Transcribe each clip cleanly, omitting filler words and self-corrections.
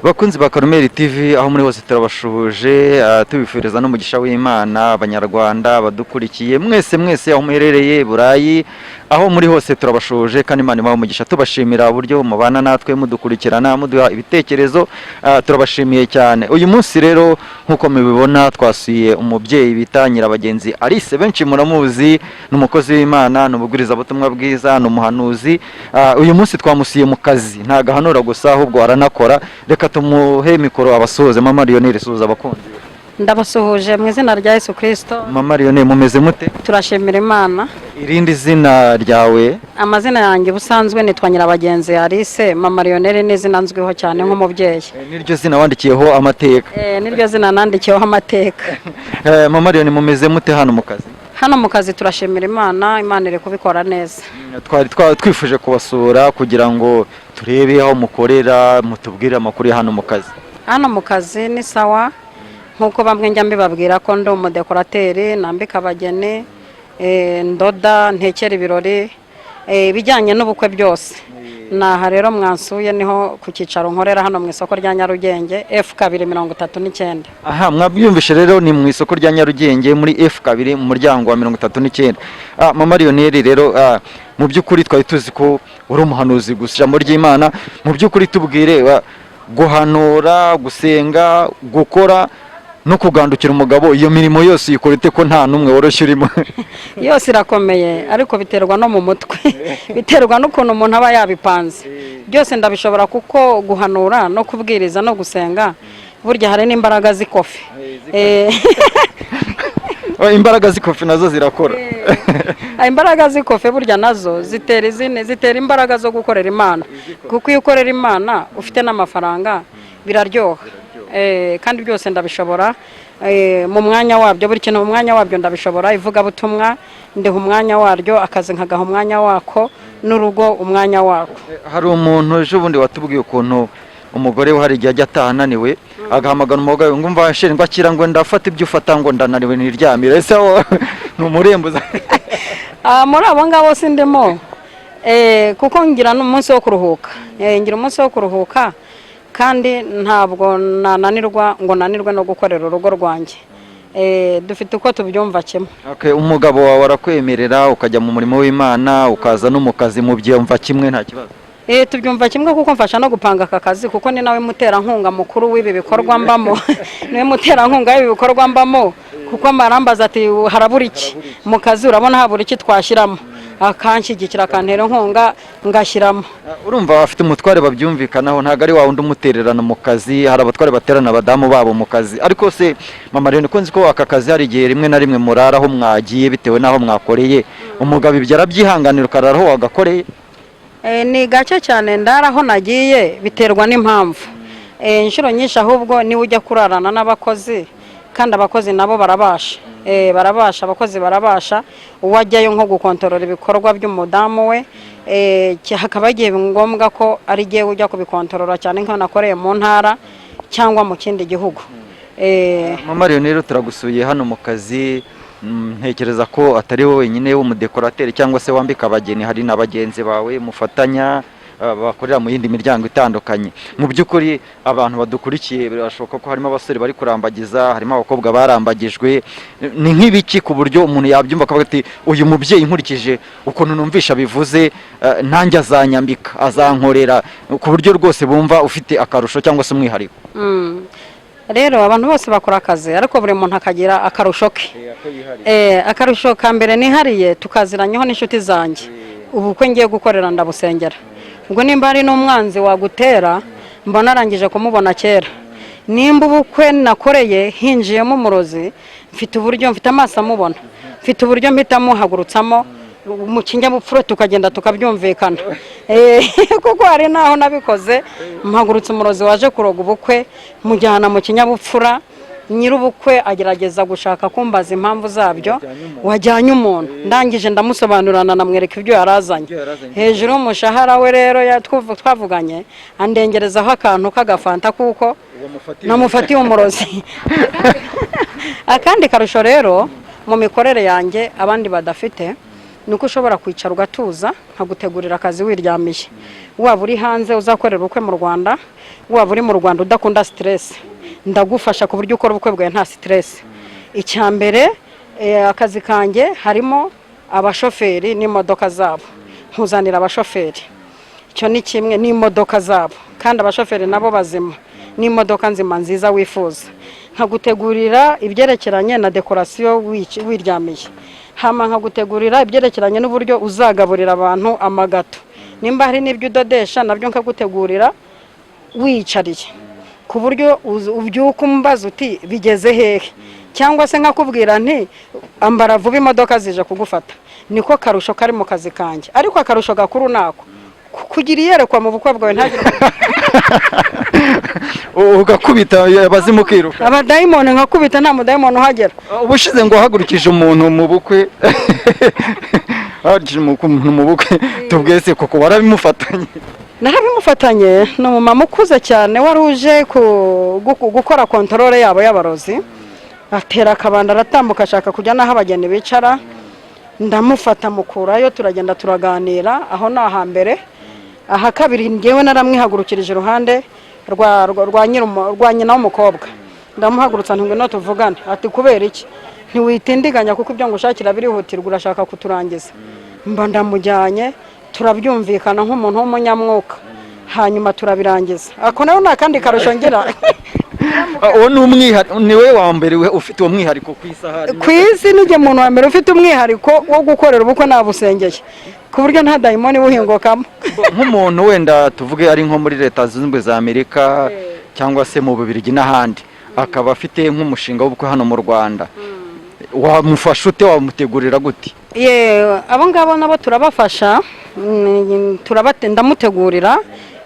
Bakunzi ba Karumeli TV aho muri hose turabashuje tubifuriza n'umugisha w'Imana abanyarwanda badukurikiye mwese aho muherereye Burayi aho muri hose turabashuje kandi Imana ibahe umugisha tubashimira uburyo mubana natwe mudukurikirana muduha ibitekerezo turabashimiye cyane. Uyu munsi rero nkuko mubibona twasuye umubyeyi bita Nyirabagenzi Alice, benshi muramuzi n'umukozi w'Imana n'ubuguriza butumwa bwiza n'umuhanuzi. Uyu munsi twamusiye mu kazi nta gahanura gusa ahubwo aranakora. Reka tumuhe mikoro abasohoze. Mama Lionel suza abakunzi. Ndabasuhuje mu izina rya Yesu Kristo. Mama Lionel mumeze mute? Turashimira Imana. Irindi zina ryawe? Amazina yanjye busanzwe nitwa Nyirabagenzi Alice. Mama Lionel ni izina nzwiho cyane nk'umubyeyi. Niryo zina wandikiyeho amateka? Niryo zina nandikiyeho amateka. Mama Lionel mumeze mute hano mu kazi? Hano mu kazi turashimira Imana, Imana iri kubikora neza. Twifuje kubasura kugira ngo turebe aho mukorera, mutubwire amakuru ya hano mu kazi. Hano mu kazi ni sawa nkuko bamwe njya mbibabwira ko ndi umudekorateri, nambika abageni, ndoda, ntekera ibirori, bijyanye n'ubukwe byose. Naha rero mwansuye niho ku cyicaro nkorera hano mu isoko rya Nyarugenge F239. Aha, mwabyumvishe rero ni mu isoko rya Nyarugenge muri F2 mu muryango wa 39. Mama Lionel rero mu by'ukuri twari tuzi ko uri umuhanuzi gusa ijambo ry'Imana. Mu by'ukuri tubwire guhanura, gusenga, gukora no kugandukira umugabo, iyo mirimo yose yikorete ko nta numwe woroshye urimo? Yose irakomeye ariko biterwa no mu mutwe biterwa n'ukuntu umuntu aba yabipanze. Byose ndabishobora kuko guhanura no kubwiriza no gusenga burya hari n'imbaraga z'ikofi. Imbaraga z'ikofi nazo zirakora. Imbaraga z'ikofi burya nazo zitera imbaraga zo gukorera Imana, kuko iyo ukorera Imana ufite n'amafaranga biraryoha. Kandi byose ndabishobora mu mwanya wabyo, buri kintu mu mwanya wabyo ndabishobora. Ivuga butumwa ndiho umwanya waryo, akazi nkagaha umwanya wako, n'urugo umwanya wako. Hari umuntu ejo bundi watubwiye ukuntu umugore we hari igihe ajya atahananiwe agahamagara umugabo ngo umva shenga akira ngo ndafata ibyo ufata ngo ndananiwe niryamira. Ese ni umurembuza? Muri abo ngabo sindimo, kuko ngira n'umunsi wo kuruhuka, ngira umunsi wo kuruhuka kandi ntabwo nananirwa ngo nanirwe no gukorera urugo rwanjye. Dufite uko tubyumva kimwe. Umugabo wawe arakwemerera ukajya mu murimo w'Imana ukaza no mu kazi mu byumva kimwe nta kibazo? Tubyumva kimwe kuko mfasha no gupanga aka kazi, kuko ni nawe muterankunga mukuru w'ibi bikorwa mbamo niwe muterankunga w'ibi bikorwa mbamo, kuko amarambaza ati harabura iki mu kazi, urabona habura iki twashyiramo, akanshyigikira akantera inkunga ngashyiramo. Urumva afite umutware babyumvikanaho, ntago ari wa wundi umutererana mu kazi. Hari abatware baterana abadamu babo mu kazi. Ariko se Mama Lionel, ko nzi ko aka kazi hari igihe rimwe na rimwe muraraho mwagiye bitewe n'aho mwakoreye, umugabo ibyo arabyihanganira ukararaho wagakoreye? Ni gake cyane ndaraho nagiye, biterwa n'impamvu. Inshuro nyinshi ahubwo niwe ujya kurarana n'abakozi, kandi abakozi nabo barabasha, abakozi barabasha. Uwajyayo nko gukontorora ibikorwa by'umudamu we, hakaba igihe ngombwa ko ari giye ujya kubikontorora, cyane nk'aho nakoreye mu ntara cyangwa mu kindi gihugu. Mama Lionel turagusuye hano mu kazi, ntekereza ko atari wowe wenyine w'umudekorateri cyangwa se wambika abageni, hari n'abagenzi bawe mufatanya bakorera mu yindi miryango itandukanye. Mu by'ukuri abantu badukurikiye birashoboka ko harimo abasore bari kurambagiza, harimo abakobwa barambagijwe. Ni nk'ibiki ku buryo umuntu yabyumva akavuga ati uyu mubyeyi nkurikije ukuntu numvisha bivuze nanjye azanyambika, azankorera, ku buryo rwose bumva ufite akarusho cyangwa se umwihariko? Rero abantu bose bakora akazi ariko buri muntu akagira akarusho ke. Akarusho ka mbere nihariye tukaziranyeho n'inshuti zanjye. Ubukwe ngiye gukorera ndabusengera. Ubwo nimba ari n'umwanzi wagutera mbona arangije kumubona kera. Nimba ubukwe nakoreye hinjiyemo umurozi, mfite uburyo, mfite amaso amubona, mfite uburyo mpita muhagurutsamo mu kinyabupfura tukagenda tukabyumvikana. Kuko hari naho nabikoze mpagurutse umurozi waje kuroga ubukwe, mujyana mu kinyabupfura, nyir'ubukwe agerageza gushaka kumbaza impamvu zabyo, wajyanye umuntu, ndangije ndamusobanurana namwereka ibyo yarazanye. Hejuru y'umushahara we rero twavuganye andengerezaho akantu k'agafanta kuko namufatiye umurozi. Akandi karusho rero mu mikorere yanjye abandi badafite, nuko ushobora kwicara ugatuza nkagutegurira akazi wiryamiye, waba uri hanze uzakorera ubukwe mu Rwanda, waba uri mu Rwanda udakunda stress, ndagufasha ku buryo ukora ubukwe bwawe nta stress. Icyambere akazi kanjye harimo abashoferi n'imodoka zabo, nkuzanira abashoferi, icyo ni kimwe n'imodoka zabo, kandi abashoferi nabo bazima n'imodoka nzima nziza wifuza, nkagutegurira ibyerekeranye na dekorasiyo wiryamiye, hama nkagutegurira ibyerekeranye n'uburyo uzagaburira abantu amagato, nimba hari n'ibyo udodesha nabyo nkagutegurira wiyicariye, ku buryo ubyuka umbaza uti bigeze hehe, cyangwa se nkakubwira nti ambara vuba imodoka zije kugufata. Niko karusho kari mu kazi kanjye, ariko akarusho gakuru nako kugira iyerekwa mu bukwe bwawe ntagire ugakubita abazimu kiruka, abadayimoni nkakubita nta mudayimoni uhagera. Ubushize ngo hagurukije umuntu mu bukwe hagurukije umuntu mu bukwe, tubwese koko warabimufatanye? Narabimufatanye, ni umumama ukuze cyane wari uje gukora kontrole yabo y'abarozi, atera akabanda aratambuka ashaka kujya n'aho abageni bicara, ndamufata mukurayo turagenda turaganira, aho ni ahambere. Aha kabiri ngewe naramwihagurukirije iruhande rwa nyina w'umukobwa, ndamuhagurutsa nti ngwino tuvugane. Ati kubera iki? Ntiwitindiganya kuko ibyo ngushakira birihutirwa, urashaka kuturangiza. Mba ndamujyanye turabyumvikana nk'umuntu w'umunyamwuka, hanyuma turabirangiza. Ako nayo nta kandi karusho ngira. Uwo ni we wa mbere ufite uwo mwihariko ku isahani? Ku isi nige muntu wa mbere ufite umwihariko wo gukorera ubukwe nabusengeye, ku buryo nta dayimoni buhingukamo. Nk'umuntu wenda tuvuge ari nko muri Leta Zunze Ubumwe za Amerika cyangwa se mu Bubiligi n'ahandi, akaba afite nk'umushinga w'ubukwe hano mu Rwanda, wamufasha ute, wamutegurira gute? Abo ngabo nabo turabafasha, ndamutegurira.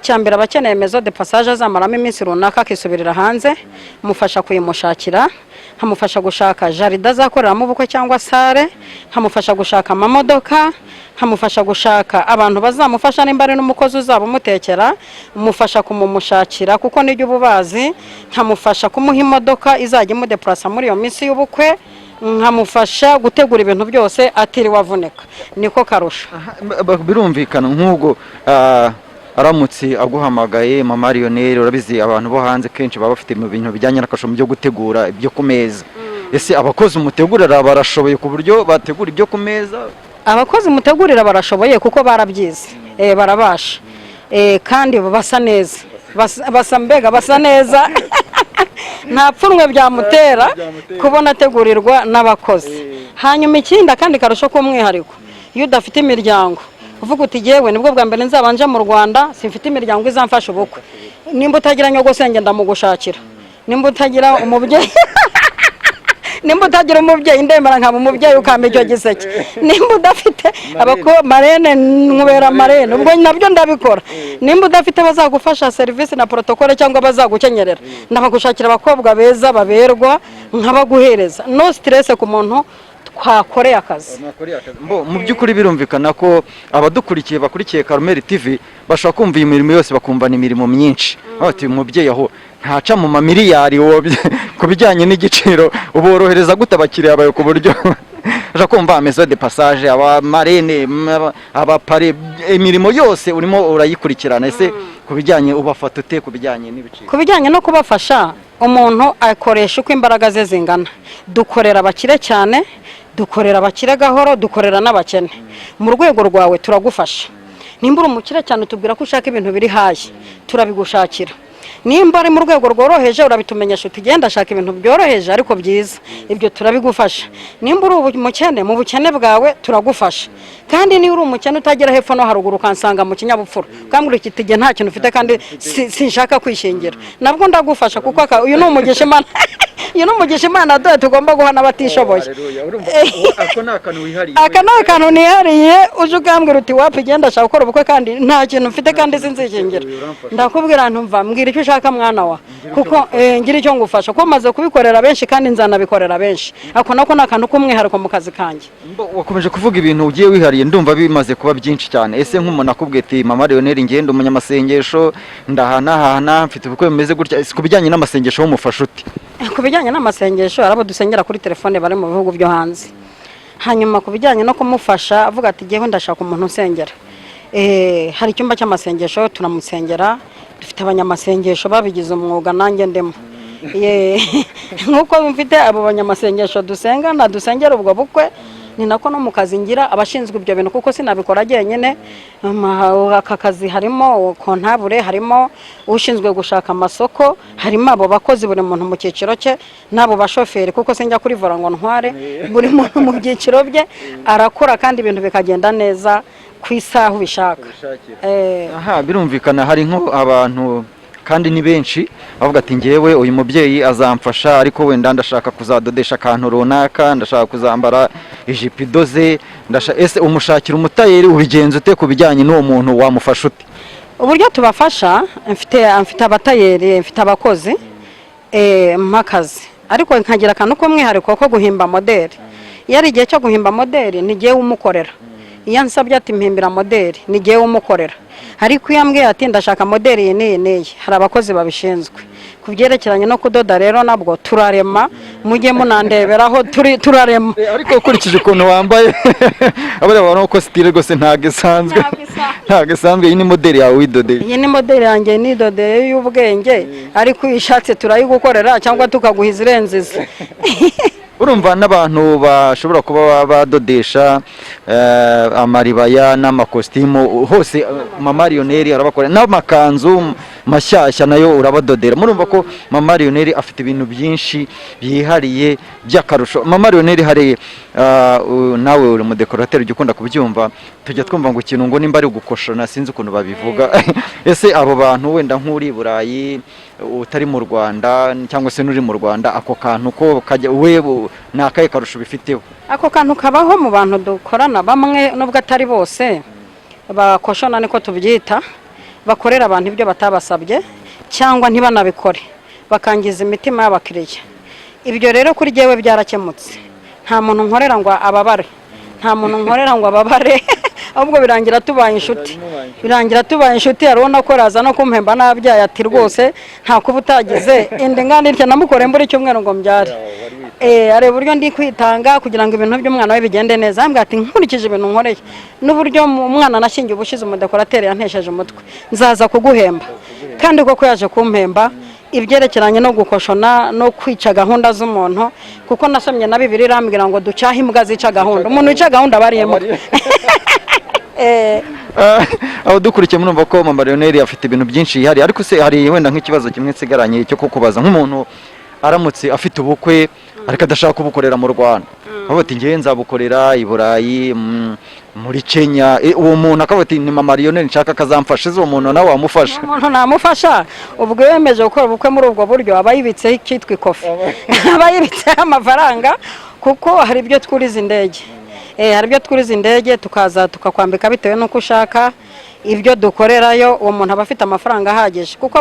Cyambere abakeneye maison de passage azamaramo iminsi runaka akisubirira hanze, mufasha kuyimushakira, nkamufasha gushaka jaride azakoreramo ubukwe cyangwa sare, nkamufasha gushaka amamodoka, nkamufasha gushaka abantu bazamufasha nimba ari n'umukozi uzaba umutekera, mufasha kumumushakira kuko nijye ububazi, nkamufasha kumuha imodoka izajya imudeplasa muri iyo minsi y'ubukwe, nkamufasha gutegura ibintu byose atiriwe avunika. Niko karusha. Birumvikana nk'ubwo aramutse aguhamagaye Mama Lionel, urabizi abantu bo hanze kenshi baba bafite mu bintu bijyanye n'akasho byo gutegura ibyo ku meza. Ese abakozi umutegurira barashoboye ku buryo bategura ibyo ku meza? Abakozi mutegurira barashoboye kuko barabyize, barabasha, kandi basa neza, basa neza nta pfunwe byamutera kubona ategurirwa n'abakozi. Hanyuma ikindi kandi karusho k'umwihariko, iyo udafite imiryango uvuga uti yewe nibwo bwa mbere nzabanje mu Rwanda, simfite imiryango izamfasha ubukwe, nimba utagira nyogosenge ndamugushakira, nimba utagira umubyeyi nimba utagira umubyeyi ndemera nkaba umubyeyi ukampa icyo giseke, nimba udafite marene nkubera marene, ubwo nabyo ndabikora. Nimba udafite bazagufasha serivisi na protocole cyangwa bazagukenyerera, ndabagushakira abakobwa beza baberwa nkabaguhereza. No stress ku muntu twakoreye akazi. Mu by'ukuri birumvikana ko abadukurikiye bakurikiye Karumeli TV bashaka kumva iyi mirimo yose, bakumva imirimo myinshi. Ati umubyeyi aho ntaca mu mamiliyari ku bijyanye n'igiciro, uborohereza gute abakiriya bawe ku buryo aja kumva maison de passage, aba marene, aba pare, imirimo yose urimo urayikurikirana. Ese ku bijyanye ubafata ute ku bijyanye n'ibiciro? Ku bijyanye no kubafasha, umuntu akoresha uko imbaraga ze zingana. Dukorera abakire cyane, dukorera abakire gahoro, dukorera n'abakene. Mu rwego rwawe turagufasha. Nimba uri umukire cyane tubwira ko ushaka ibintu biri hayi, turabigushakira. Nimba ari mu rwego rworoheje urabitumenyesha uti genda ashaka ibintu byoroheje ariko byiza, ibyo turabigufasha. Nimba uri umukene, mu bukene bwawe turagufasha. Kandi niba uri umukene utagira hepfo no haruguru kansanga mu kinyabupfura, kambura ikitige nta kintu ufite kandi sinshaka kwishingira, nabwo ndagufasha kuko uyu ni umugisha Imana iyo ni umugisha Imana dore tugomba guha n'abatishoboye. Aka ni akantu nihariye, uje ukambwira uti wapi genda ashaka gukora ubukwe kandi nta kintu ufite kandi sinzishingira, ndakubwira ntumva mbwira icyo ushaka mwana wa, kuko ngira icyo ngufasha kuko maze kubikorera benshi kandi nzanabikorera benshi. Ako nako ni akantu k'umwihariko mu kazi kanjye. Wakomeje kuvuga ibintu ugiye wihariye, ndumva bimaze kuba byinshi cyane. Ese nk'umuntu akubwiye ati Mama Lionel ngende umunyamasengesho ndahanahana mfite ubukwe bumeze gutya, ku bijyanye n'amasengesho w'umufasha uti? Ku bijyanye n'amasengesho arabo dusengera kuri telefone bari mu bihugu byo hanze, hanyuma ku bijyanye no kumufasha avuga ati jyewe ndashaka umuntu usengera, hari icyumba cy'amasengesho turamusengera, dufite abanyamasengesho babigize umwuga nanjye ndimo. Nk'uko mfite abo banyamasengesho dusengana dusengera ubwo bukwe, ni nako no mu kazi ngira abashinzwe ibyo bintu kuko sinabikora jyenyine. Aka kazi harimo kontabure, harimo ushinzwe gushaka amasoko, harimo abo bakozi buri muntu mu cyiciro cye, n'abo bashoferi kuko sinjya kuri vora ngo ntware, buri muntu mu byiciro bye arakora kandi ibintu bikagenda neza ku isaha ubishaka. Birumvikana hari nko abantu kandi ni benshi bavuga ati ngewe uyu mubyeyi azamfasha, ariko wenda ndashaka kuzadodesha akantu runaka, ndashaka kuzambara ijipo idoze, ese umushakira umutayeri ubigenza ute ku bijyanye n'uwo muntu wamufasha ute? Uburyo tubafasha, mfite abatayeri, mfite abakozi mpakazi, ariko nkagira akantu k'umwihariko ko guhimba modeli. Iyo ari igihe cyo guhimba modeli ni jyewe umukorera, iyo ansabye ati mpimbira modeli ni jyewe umukorera, ariko iyo ambwiye ati ndashaka modeli iyi n'iyi hari abakozi babishinzwe. Ku byerekeranye no kudoda rero nabwo turarema, mujye munandeberaho turarema. Ariko ukurikije ukuntu wambaye abari babona ko style rwose ntago isanzwe, iyi ni modeli yawe widodeye? Iyi ni modeli yanjye nidodeye y'ubwenge, ariko uyishatse turayigukorera cyangwa tukaguha izirenziza. Urumva n'abantu bashobora kuba badodesha amaribaya n'amakositimu hose, Mama Lionel arabakorera, n'amakanzu mashyashya nayo urabadodera. Murumva ko Mama Lionel afite ibintu byinshi byihariye by'akarusho. Mama Lionel, hari nawe uri umudekorateri ujya ukunda kubyumva, tujya twumva ngo ikintu ngo nimba ari ugukoshona, sinzi ukuntu babivuga. Ese abo bantu wenda nk'uri i Burayi utari mu Rwanda cyangwa se n'uri mu Rwanda, ako kantu ko kajya wewe ni akahe karusho bifiteho? Ako kantu kabaho mu bantu dukorana, bamwe nubwo atari bose bakoshona niko tubyita, bakorera abantu ibyo batabasabye cyangwa ntibanabikore, bakangiza imitima y'abakiriya. Ibyo rero kuri jyewe byarakemutse, nta muntu nkorera ngo ababare, ahubwo birangira tubaye inshuti. Arabona ko raza no kumpemba nabyaye ati rwose nta kuba utagize indi ngandi ntya namukore mbura icyumweru ngo mbyare. Areba uburyo ndi kwitanga kugira ngo ibintu by'umwana we bigende neza. Ambwira ati nkurikije ibintu nkoreye n'uburyo umwana nashingiye ubushize umudekorateri yantesheje umutwe, nzaza kuguhemba. Kandi koko yaje kumpemba ibyerekeranye no gukoshona no kwica gahunda z'umuntu, kuko nasomye na Bibiliya irambwira ngo ducahe imbwa zica gahunda, umuntu wica gahunda bariyemo. Aho dukurikiye murumva ko Mama Lionel afite ibintu byinshi yihari, ariko se hari wenda nk'ikibazo kimwe nsigaranye cyo kukubaza, nk'umuntu aramutse afite ubukwe ariko adashaka kubukorera mu Rwanda, avuga ati ngewe nzabukorera i Burayi muri Kenya, uwo muntu akavuga ati ni Mama Lionel nshaka kazamfasha, uwo muntu nawe wamufasha? Umuntu namufasha, ubwo yemeje gukora ubukwe muri ubwo buryo aba yibitseho icyitwa ikofi, aba yibitseho amafaranga, kuko hari ibyo twuriza indege. Hari ibyo twuriza indege tukaza tukakwambika bitewe n'uko ushaka. Ibyo dukorerayo uwo muntu aba afite amafaranga ahagije, kuko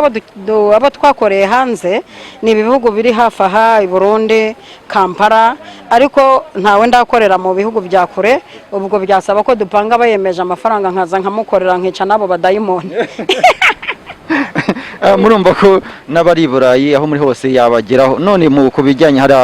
abo twakoreye hanze ni ibihugu biri hafi aha, i Burundi, Kampala, ariko ntawe ndakorera mu bihugu bya kure. Ubwo byasaba ko dupanga bayemeje amafaranga, nkaza nkamukorera nkica nabo badayimoni. Murumva ko n'abari i Burayi aho muri hose yabageraho. None mu kubijyanye, hari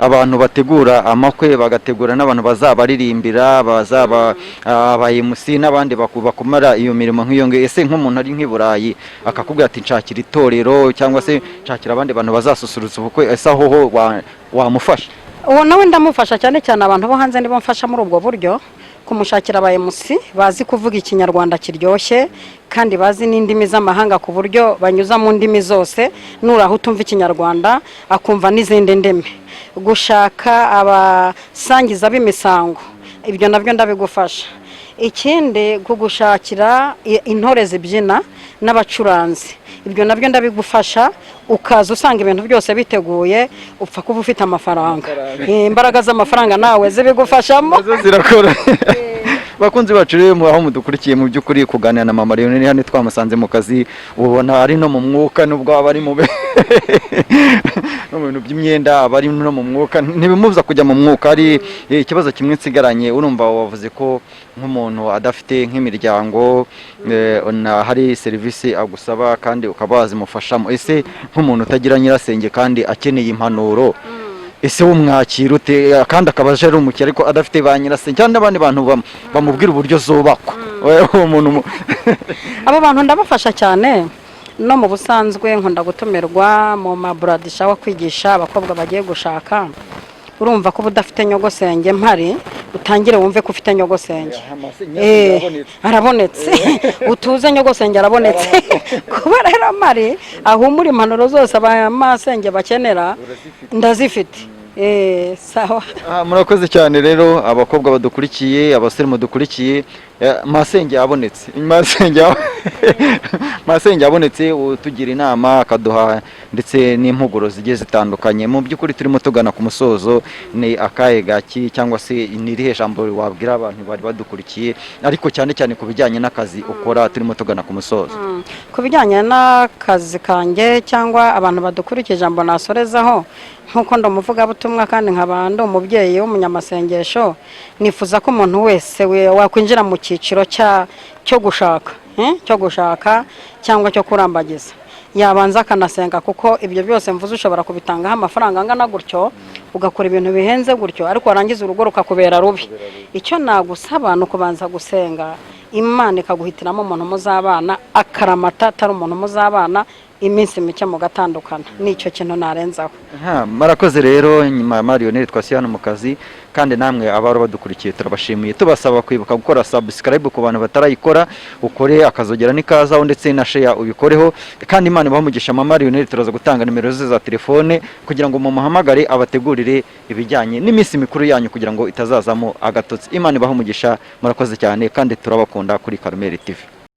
abantu bategura amakwe, bagategura n'abantu bazabaririmbira, bazaba abayemusi n'abandi bakumara iyo mirimo nk'iyo ngiyo. Ese nk'umuntu ari nk'i Burayi akakubwira ati nshakira itorero cyangwa se nshakira abandi bantu bazasusurutsa ubukwe, ese aho wamufasha? Uwo nawe ndamufasha cyane cyane abantu bo hanze nibo mfasha muri ubwo buryo, kumushakira abayemusi bazi kuvuga ikinyarwanda kiryoshye kandi bazi n'indimi z'amahanga, ku buryo banyuza mu ndimi zose, nuraho utumva ikinyarwanda akumva n'izindi ndimi. Gushaka abasangiza b'imisango, ibyo nabyo ndabigufasha. Ikindi kugushakira intore zibyina n'abacuranzi, ibyo nabyo ndabigufasha. Ukaza usanga ibintu byose biteguye, upfa kuba ufite amafaranga, imbaraga z'amafaranga nawe zibigufashamo, nazo zirakora. Bakunzi bacu rero aho mudukurikiye, mu by'ukuri kuganira na Mama Lionel hano twamusanze mu kazi, ubona ari no mu mwuka, nubwo aba ari mu bintu by'imyenda, aba ari no mu mwuka, ntibimubuza kujya mu mwuka. Hari ikibazo kimwe nsigaranye, urumva wavuze ko nk'umuntu adafite nk'imiryango, hari serivisi agusaba kandi ukaba wazimufashamo. Ese nk'umuntu utagira nyirasenge kandi akeneye impanuro, ese wumwakira ute kandi akaba aje ari umukire ariko adafite ba nyirasenge cyangwa n'abandi bantu bamubwira uburyo zubakwa uwo muntu abo bantu ndabafasha cyane no mu busanzwe nkunda gutumirwa mu maburadishawa kwigisha abakobwa bagiye gushaka urumva ko udafite nyogosenge mpari utangire wumve ko ufite nyogosenge arabonetse utuze nyogosenge arabonetse kuba rero mpari ahumura impanuro zose abamasenge bakenera ndazifite sawa. Murakoze cyane rero abakobwa badukurikiye abasore mudukurikiye masenge abonetse masenge abonetse utugira inama akaduha ndetse n'impuguro zigiye zitandukanye mu by'ukuri turimo tugana ku musozo ni akahe gaki cyangwa se nirihe jambo wabwira abantu bari badukurikiye ariko cyane cyane ku bijyanye n'akazi ukora turimo tugana ku musozo ku bijyanye n'akazi kanjye cyangwa abantu badukurikiye ijambo nasorezaho nkuko ndamuvugabutumwa kandi nkaba ndi umubyeyi w'umunyamasengesho nifuza ko umuntu wese wakwinjira mu cyiciro cyo gushaka cyangwa cyo kurambagiza yabanza akanasenga kuko ibyo byose mvuze ushobora kubitangaho amafaranga angana gutyo ugakora ibintu bihenze gutyo ariko warangiza urugo rukakubera rubi. Icyo nagusaba ni ukubanza gusenga Imana ikaguhitiramo umuntu muzabana akaramata atari umuntu muzabana iminsi mike mugatandukana. Nicyo kintu narenzaho. Marakoze rero nyuma Marionette twasi hano mu kazi kandi namwe abaro badukurikiye turabashimiye tubasaba kwibuka gukora subscribe ku bantu batarayikora ukore akazogera nikazaho ndetse na share ubikoreho kandi Imana bamugisha Marionette turaza gutanga nimero ze za telefone kugira ngo mumuhamagare abategurire ibijyanye n'iminsi mikuru yanyu kugira ngo itazazamo agatotsi. Imana bamugisha murakoze cyane kandi turabakunda kuri Karumeli TV.